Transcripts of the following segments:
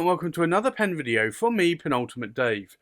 and welcome to another pen video from me, Penultimate Dave.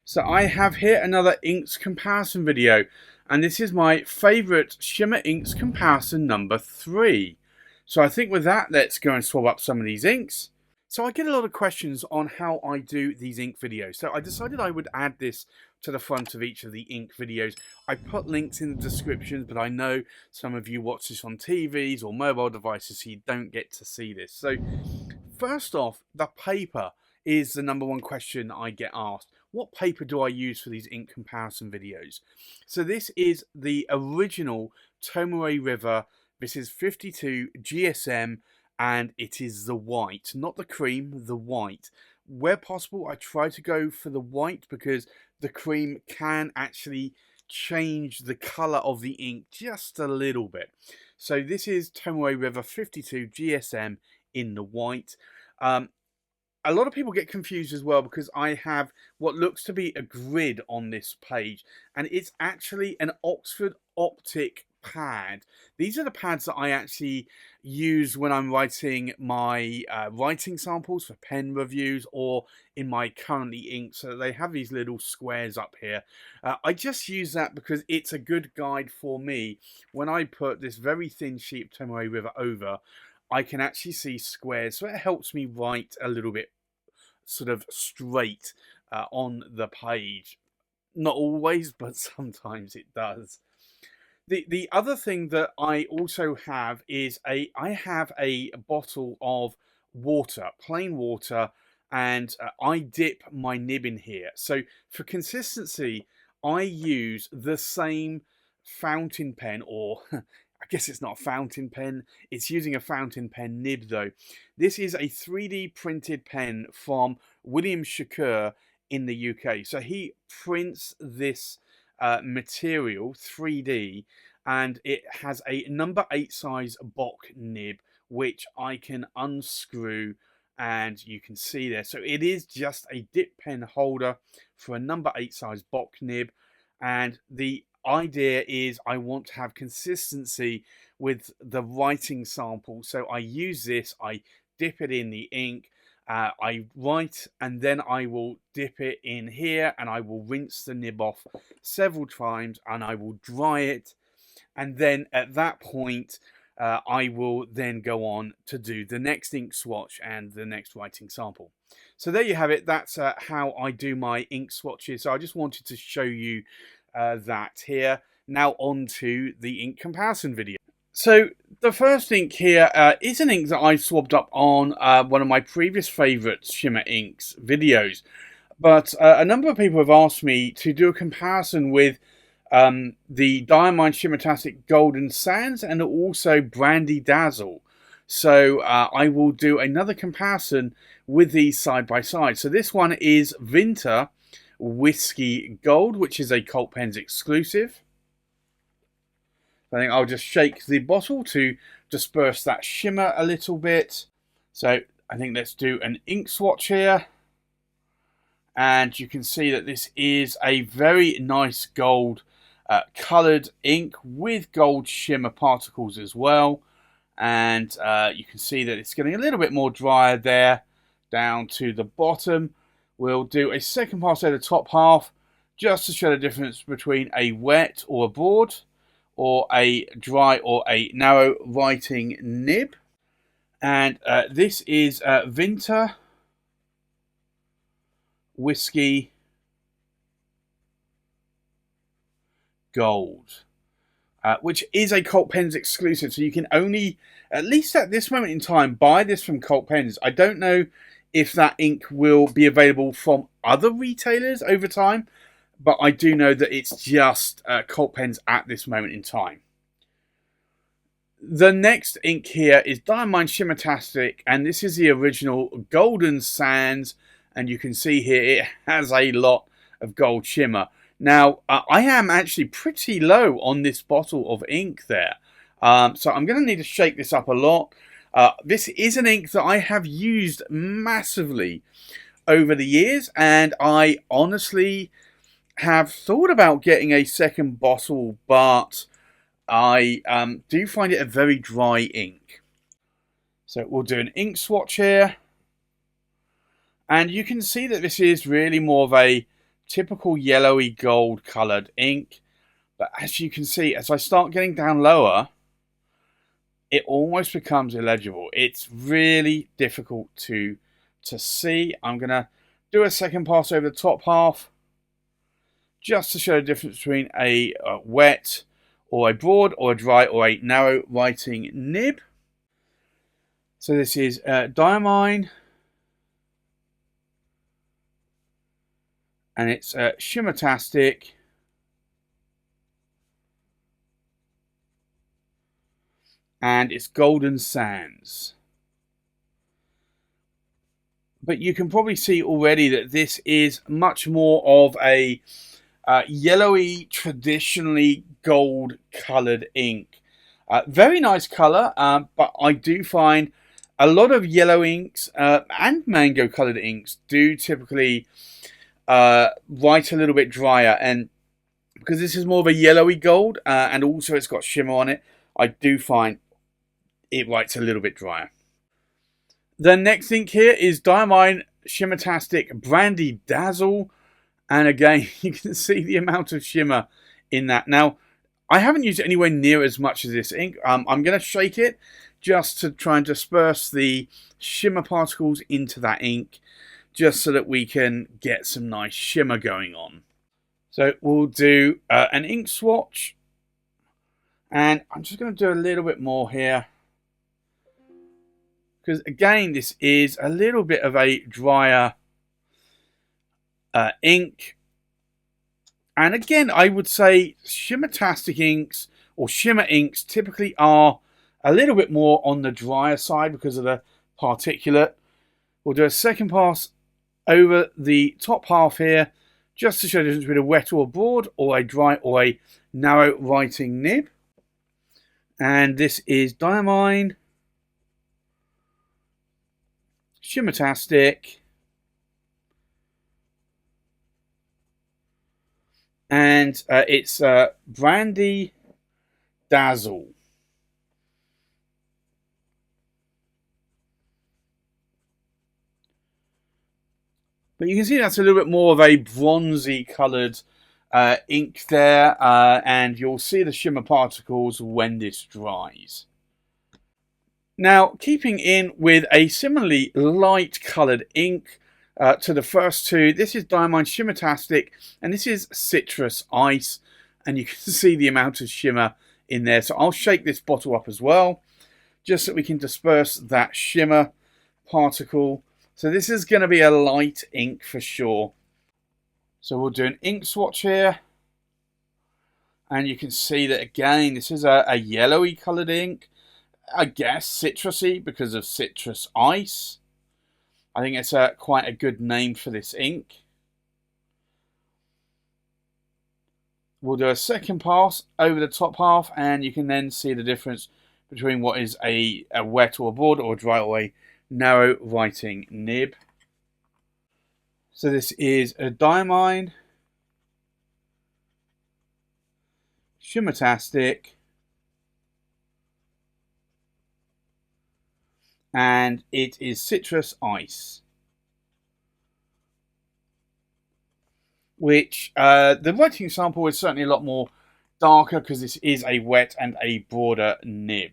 So I have here another inks comparison video, and this is my favourite Shimmer inks comparison number 3. So I think with that, let's go and swap up some of these inks. So I get a lot of questions on how I do these ink videos, so I decided I would add this to the front of each of the ink videos. I put links in the descriptions, but I know some of you watch this on TVs or mobile devices, so you don't get to see this. So first off, the paper is the number one question I get asked. What paper do I use for these ink comparison videos? So this is the original Tomoe River. This is 52 GSM, and it is the white, not the cream, the white. Where possible, I try to go for the white because the cream can actually change the color of the ink just a little bit. So this is Tomoe River 52 GSM in the white. A lot of people get confused as well because I have what looks to be a grid on this page, and it's actually an Oxford Optik pad. These are the pads that I actually use when I'm writing my writing samples for pen reviews or in my currently ink. So they have these little squares up here. I just use that because it's a good guide for me. When I put this very thin sheet of Tomoe River over, I can actually see squares, so it helps me write a little bit sort of straight on the page. Not always, but sometimes it does. The other thing that I also have is I have a bottle of water, plain water, and I dip my nib in here. So for consistency, I use the same fountain pen, or I guess it's not a fountain pen, it's using a fountain pen nib though. This is a 3D printed pen from William Shakour in the UK. So he prints this material 3D, and it has a number 8 size Bock nib which I can unscrew, and you can see there. So it is just a dip pen holder for a number 8 size Bock nib, and the idea is I want to have consistency with the writing sample. So I use this, I dip it in the ink, I write, and then I will dip it in here and I will rinse the nib off several times and I will dry it, and then at that point I will then go on to do the next ink swatch and the next writing sample. So there you have it. That's how I do my ink swatches. So I just wanted to show you that here. Now on to the ink comparison video. So the first ink here is an ink that I swapped up on one of my previous favourite Shimmer inks videos. But a number of people have asked me to do a comparison with the Diamine Shimmertastic Golden Sands and also Brandy Dazzle. So I will do another comparison with these side by side. So this one is Vinta Whiskey Gold, which is a Cult Pens exclusive. I think I'll just shake the bottle to disperse that shimmer a little bit. So I think let's do an ink swatch here. And you can see that this is a very nice gold coloured ink with gold shimmer particles as well. And you can see that it's getting a little bit more drier there down to the bottom. We'll do a second pass over the top half just to show the difference between a wet or a broad, or a dry or a narrow writing nib. And this is Vinta Whiskey Gold, which is a Cult Pens exclusive. So you can only, at least at this moment in time, buy this from Cult Pens. I don't know if that ink will be available from other retailers over time, but I do know that it's just Cult Pens at this moment in time. The next ink here is Diamine Shimmertastic, and this is the original Golden Sands, and you can see here it has a lot of gold shimmer. Now, I am actually pretty low on this bottle of ink there, so I'm going to need to shake this up a lot. This is an ink that I have used massively over the years, and I honestly have thought about getting a second bottle, but I do find it a very dry ink. So we'll do an ink swatch here. And you can see that this is really more of a typical yellowy gold coloured ink. But as you can see, as I start getting down lower, it almost becomes illegible. It's really difficult to see. I'm going to do a second pass over the top half just to show the difference between a wet or a broad or a dry or a narrow writing nib. So this is Diamine, and it's Shimmertastic, and it's Golden Sands. But you can probably see already that this is much more of a yellowy, traditionally gold coloured ink. Very nice colour, but I do find a lot of yellow inks and mango coloured inks do typically write a little bit drier. And because this is more of a yellowy gold and also it's got shimmer on it, I do find it writes a little bit drier. The next ink here is Diamine Shimmertastic Brandy Dazzle. And again, you can see the amount of shimmer in that. Now, I haven't used it anywhere near as much as this ink. I'm going to shake it just to try and disperse the shimmer particles into that ink, just so that we can get some nice shimmer going on. So we'll do an ink swatch. And I'm just going to do a little bit more here, because again, this is a little bit of a drier ink. And again, I would say Shimmertastic inks or shimmer inks typically are a little bit more on the drier side because of the particulate. We'll do a second pass over the top half here, just to show the difference between a wet or broad, or a dry or a narrow writing nib. And this is Diamine Shimmertastic, and it's Brandy Dazzle. But you can see that's a little bit more of a bronzy coloured ink there, and you'll see the shimmer particles when this dries. Now, keeping in with a similarly light coloured ink to the first two, this is Diamine Shimmertastic, and this is Citrus Ice, and you can see the amount of shimmer in there. So I'll shake this bottle up as well, just so we can disperse that shimmer particle. So this is going to be a light ink for sure. So we'll do an ink swatch here, and you can see that again, this is a yellowy coloured ink. I guess citrusy because of Citrus Ice. I think it's quite a good name for this ink. We'll do a second pass over the top half, and you can then see the difference between what is a wet or a broad or a dry or a narrow writing nib. So this is a Diamine Shimmertastic, and it is Citrus Ice, which the writing sample is certainly a lot more darker because this is a wet and a broader nib.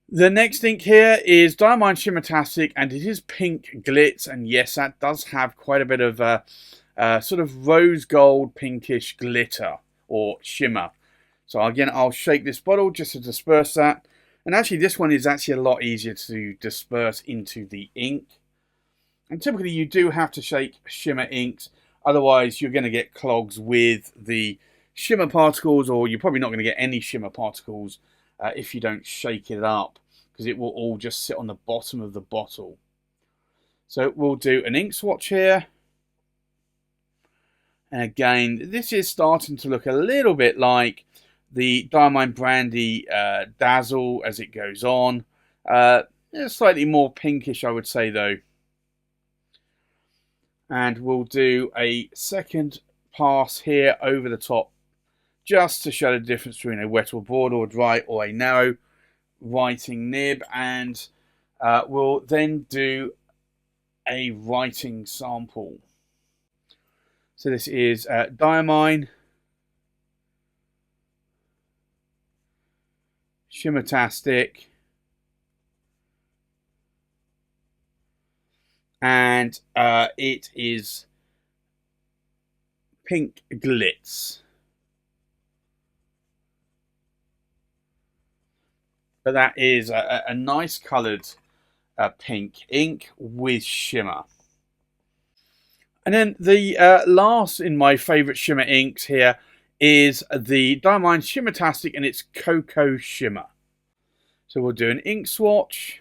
The next ink here is Diamine Shimmertastic, and it is pink glitz, and yes, that does have quite a bit of sort of rose gold pinkish glitter or shimmer. So again, I'll shake this bottle just to disperse that. And actually, this one is actually a lot easier to disperse into the ink. And typically, you do have to shake shimmer inks. Otherwise, you're going to get clogs with the shimmer particles, or you're probably not going to get any shimmer particles if you don't shake it up, because it will all just sit on the bottom of the bottle. So we'll do an ink swatch here. And again, this is starting to look a little bit like the Diamine Brandy Dazzle as it goes on. Slightly more pinkish, I would say, though. And we'll do a second pass here over the top, just to show the difference between a wet or broad or dry or a narrow writing nib. And we'll then do a writing sample. So this is Diamine, Shimmertastic, and it is pink Glitz. But that is a nice coloured pink ink with shimmer. And then the last in my favourite shimmer inks here is the Diamine Shimmertastic, and it's Cocoa Shimmer. So we'll do an ink swatch.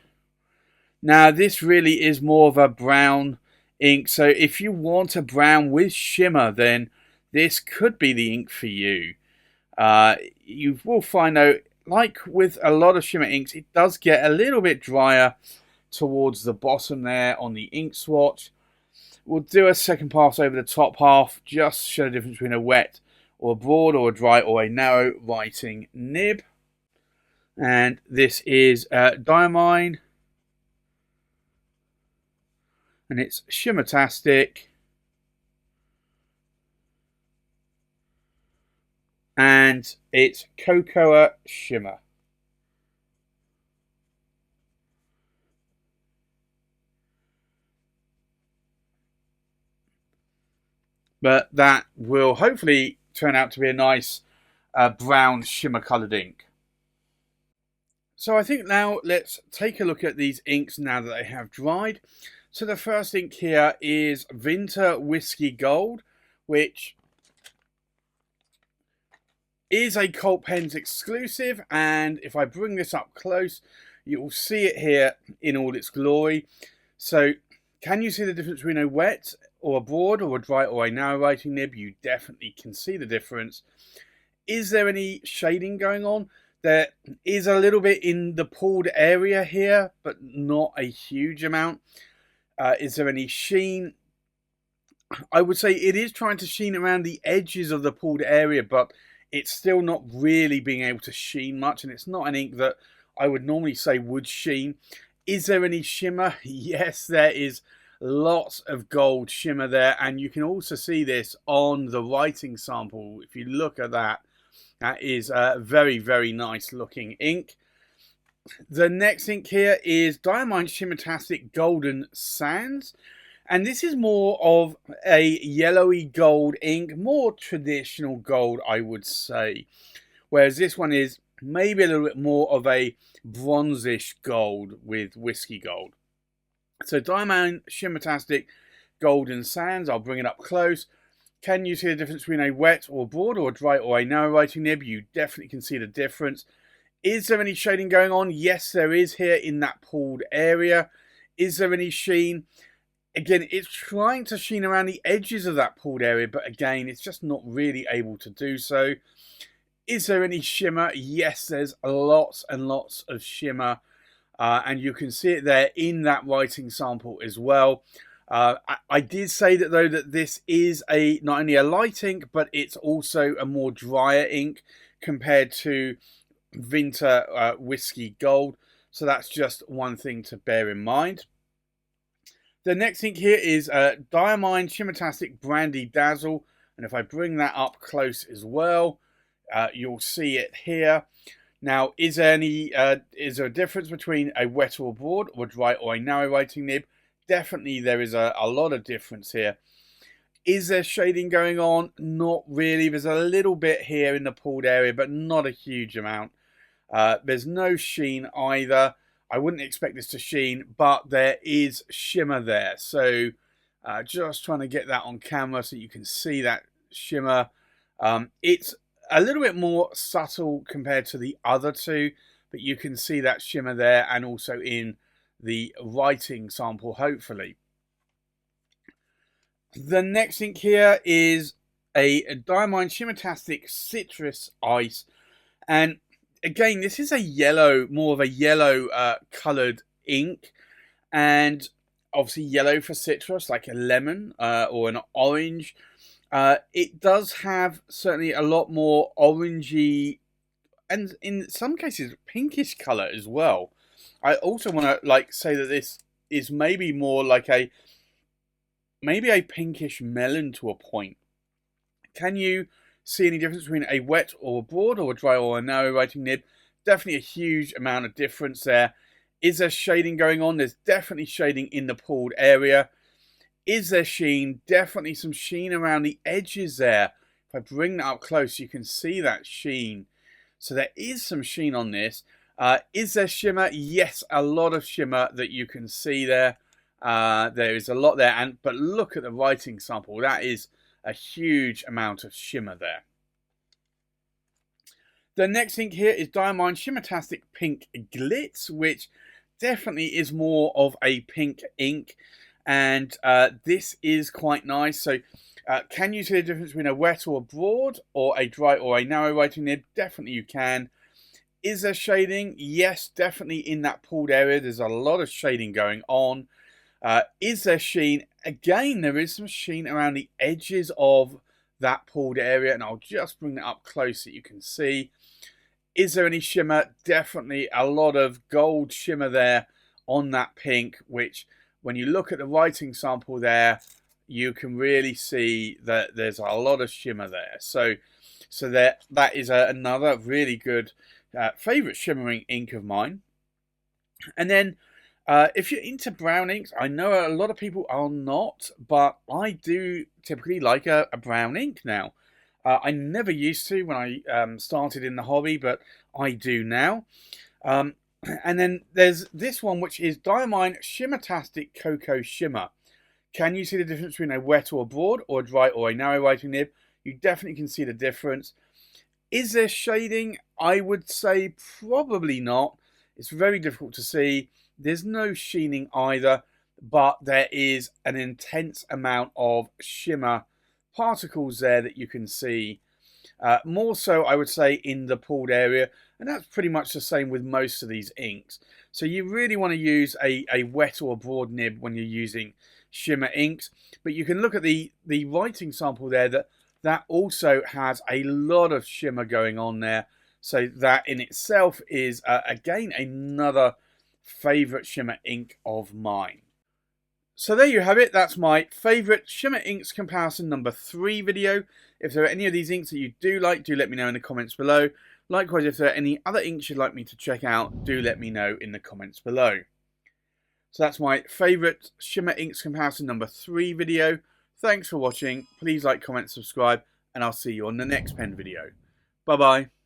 Now this really is more of a brown ink, so if you want a brown with shimmer, then this could be the ink for you. You will find out, like with a lot of shimmer inks, it does get a little bit drier towards the bottom there on the ink swatch. We'll do a second pass over the top half, just show the difference between a wet or a broad or a dry or a narrow writing nib. And this is Diamine, and it's Shimmertastic, and it's Cocoa Shimmer. But that will hopefully turn out to be a nice brown shimmer coloured ink. So I think now let's take a look at these inks now that they have dried. So the first ink here is Vinta Whiskey Gold, which is a Cult Pens exclusive, and if I bring this up close, you will see it here in all its glory. So can you see the difference between a wet or a broad or a dry or a narrow writing nib? You definitely can see the difference. Is there any shading going on? There is a little bit in the pulled area here, but not a huge amount. Is there any sheen? I would say it is trying to sheen around the edges of the pulled area, but it's still not really being able to sheen much, and it's not an ink that I would normally say would sheen. Is there any shimmer? Yes, there is lots of gold shimmer there, and you can also see this on the writing sample. If you look at that, that is a very, very nice looking ink. The next ink here is Diamine Shimmertastic Golden Sands, and this is more of a yellowy gold ink, more traditional gold, I would say, whereas this one is maybe a little bit more of a bronzish gold with whiskey gold. So Diamine Shimmertastic Golden Sands, I'll bring it up close. Can you see the difference between a wet or broad or a dry or a narrow writing nib? You definitely can see the difference. Is there any shading going on? Yes, there is here in that pulled area. Is there any sheen? Again, it's trying to sheen around the edges of that pulled area, but again, it's just not really able to do so. Is there any shimmer? Yes, there's lots and lots of shimmer, and you can see it there in that writing sample as well. I did say that though that this is not only a light ink, but it's also a more drier ink compared to Vinta Whiskey Gold. So that's just one thing to bear in mind. The next ink here is Diamine Shimmertastic Brandy Dazzle, and if I bring that up close as well, you'll see it here. Now, is there a difference between a wet or broad or dry or a narrow writing nib? Definitely there is a lot of difference here. Is there shading going on? Not really. There's a little bit here in the pulled area, but not a huge amount. There's no sheen either. I wouldn't expect this to sheen, but there is shimmer there. So just trying to get that on camera so you can see that shimmer. It's a little bit more subtle compared to the other two, but you can see that shimmer there and also in the writing sample, hopefully. The next ink here is a Diamine Shimmertastic Citrus Ice, and again, this is a yellow, more of a yellow coloured ink, and obviously yellow for citrus, like a lemon or an orange. It does have certainly a lot more orangey, and in some cases pinkish colour as well. I also want to say that this is maybe more like a maybe a pinkish melon to a point. Can you see any difference between a wet or a broad, or a dry or a narrow writing nib? Definitely a huge amount of difference there. Is there shading going on? There's definitely shading in the pulled area. Is there sheen? Definitely some sheen around the edges there. If I bring that up close, you can see that sheen. So there is some sheen on this. Is there shimmer? Yes, a lot of shimmer that you can see there. There is a lot there, but look at the writing sample. That is a huge amount of shimmer there. The next ink here is Diamine Shimmertastic Pink Glitz, which definitely is more of a pink ink, and this is quite nice. So can you see the difference between a wet or a broad, or a dry or a narrow writing nib? Definitely you can. Is there shading? Yes, definitely in that pulled area. There's a lot of shading going on. Is there sheen? Again, there is some sheen around the edges of that pulled area, and I'll just bring that up close so you can see. Is there any shimmer? Definitely a lot of gold shimmer there on that pink, which when you look at the writing sample there, you can really see that there's a lot of shimmer there. So that is another really good favorite shimmering ink of mine. And then if you're into brown inks, I know a lot of people are not, but I do typically like a brown ink now. I never used to when I started in the hobby, but I do now. And then there's this one, which is Diamine Shimmertastic Cocoa Shimmer. Can you see the difference between a wet or a broad, or a dry or a narrow writing nib? You definitely can see the difference. Is there shading? I would say probably not. It's very difficult to see. There's no sheening either, but there is an intense amount of shimmer particles there that you can see. More so, I would say, in the pulled area, and that's pretty much the same with most of these inks. So you really want to use a wet or a broad nib when you're using shimmer inks, but you can look at the writing sample there, that also has a lot of shimmer going on there. So that in itself is, again, another favorite shimmer ink of mine. So there you have it. That's my favorite shimmer inks comparison number 3 video. If there are any of these inks that you do like, do let me know in the comments below. Likewise, if there are any other inks you'd like me to check out, do let me know in the comments below. So that's my favorite shimmer inks comparison number 3 video. Thanks for watching. Please like, comment, subscribe, and I'll see you on the next pen video. Bye bye.